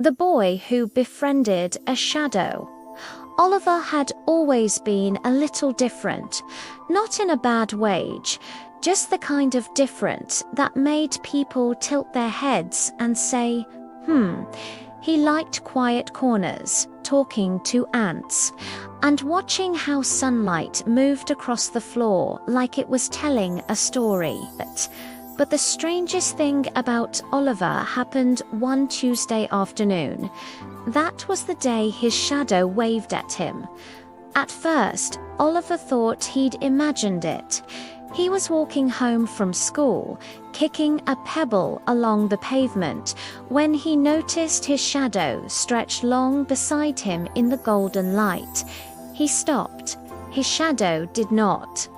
The boy who befriended a shadow. Oliver had always been a little different, not in a bad way, just the kind of different that made people tilt their heads and say, He liked quiet corners, talking to ants, and watching how sunlight moved across the floor like it was telling a story. But the strangest thing about Oliver happened one Tuesday afternoon. That was the day his shadow waved at him. At first, Oliver thought he'd imagined it. He was walking home from school, kicking a pebble along the pavement, when he noticed his shadow stretched long beside him in the golden light. He stopped. His shadow did not.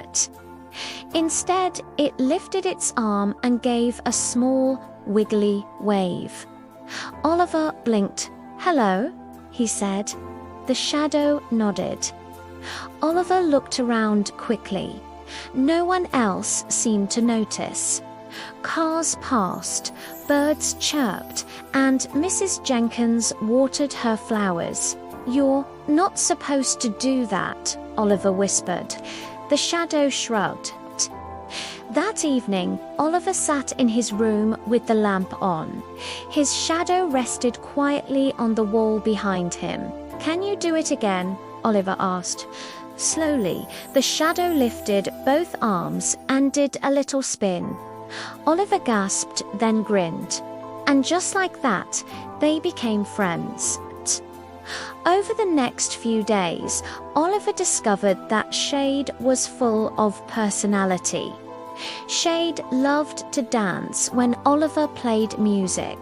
Instead, it lifted its arm and gave a small, wiggly wave. Oliver blinked. "Hello," he said. The shadow nodded. Oliver looked around quickly. No one else seemed to notice. Cars passed, birds chirped, and Mrs. Jenkins watered her flowers. "You're not supposed to do that," Oliver whispered. The shadow shrugged. That evening, Oliver sat in his room with the lamp on. His shadow rested quietly on the wall behind him. "Can you do it again?" Oliver asked. Slowly, the shadow lifted both arms and did a little spin. Oliver gasped, then grinned. And just like that, they became friends. Over the next few days, Oliver discovered that Shade was full of personality. Shade loved to dance when Oliver played music.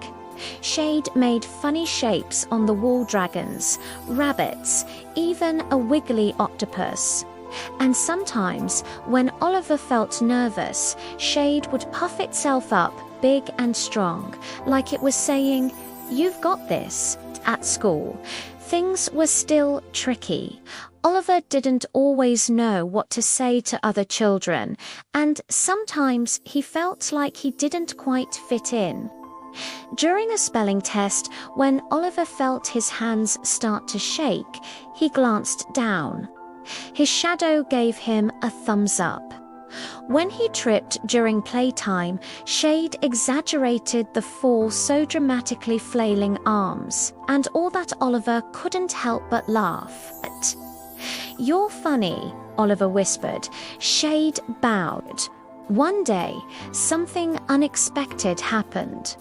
Shade made funny shapes on the wall dragons, rabbits, even a wiggly octopus. And sometimes, when Oliver felt nervous, Shade would puff itself up big and strong, like it was saying, "You've got this." At school, things were still tricky. Oliver didn't always know what to say to other children, and sometimes he felt like he didn't quite fit in. During a spelling test, when Oliver felt his hands start to shake, he glanced down. His shadow gave him a thumbs up. When he tripped during playtime, Shade exaggerated the fall so dramatically flailing arms, and all that Oliver couldn't help but laugh at. "You're funny," Oliver whispered. Shade bowed. One day, something unexpected happened.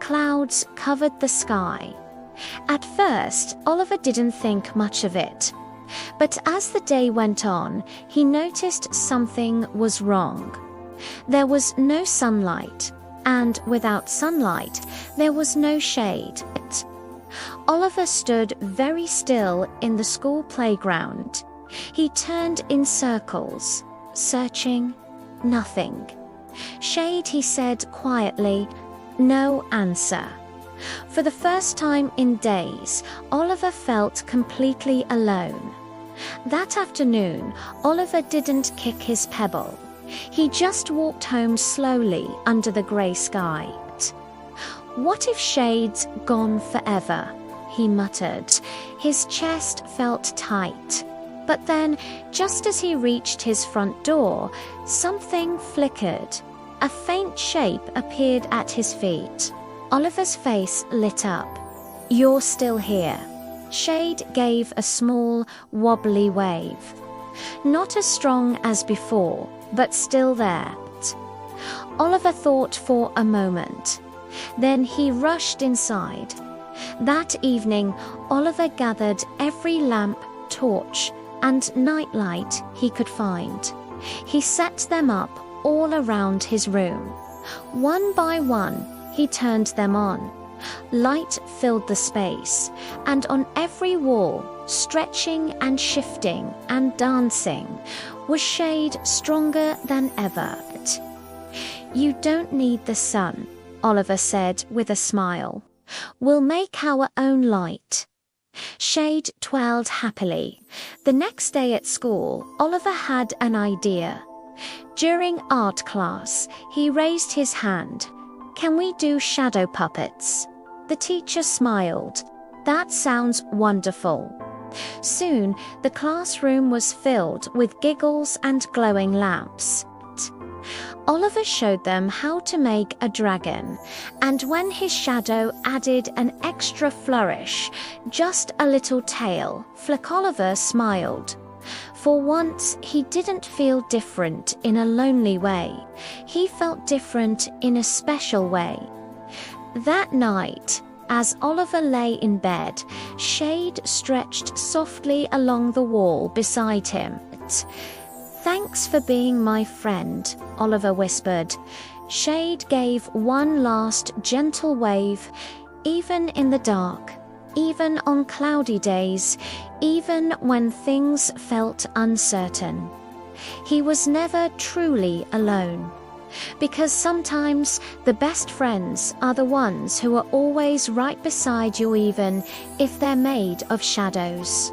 Clouds covered the sky. At first, Oliver didn't think much of it. But as the day went on, he noticed something was wrong. There was no sunlight, and without sunlight, there was no shade. Oliver stood very still in the school playground. He turned in circles, searching. Nothing. "Shade," he said quietly. No answer. For the first time in days, Oliver felt completely alone. That afternoon, Oliver didn't kick his pebble. He just walked home slowly under the grey sky. "What if Shade's gone forever?" he muttered. His chest felt tight. But then, just as he reached his front door, something flickered. A faint shape appeared at his feet. Oliver's face lit up. "You're still here." Shade gave a small, wobbly wave. Not as strong as before, but still there. Oliver thought for a moment. Then he rushed inside. That evening, Oliver gathered every lamp, torch, and nightlight he could find. He set them up all around his room. One by one, he turned them on. Light filled the space, and on every wall, stretching and shifting and dancing, was Shade stronger than ever. "You don't need the sun," Oliver said with a smile. "We'll make our own light." Shade twirled happily. The next day at school, Oliver had an idea. During art class, he raised his hand. "Can we do shadow puppets?" The teacher smiled. That sounds wonderful. Soon, the classroom was filled with giggles and glowing lamps. Oliver showed them how to make a dragon, and when his shadow added an extra flourish, just a little tail, Flick Oliver smiled. For once, he didn't feel different in a lonely way. He felt different in a special way. That night, as Oliver lay in bed, Shade stretched softly along the wall beside him. "Thanks for being my friend," Oliver whispered. Shade gave one last gentle wave, even in the dark, even on cloudy days, even when things felt uncertain. He was never truly alone. Because sometimes the best friends are the ones who are always right beside you, even if they're made of shadows.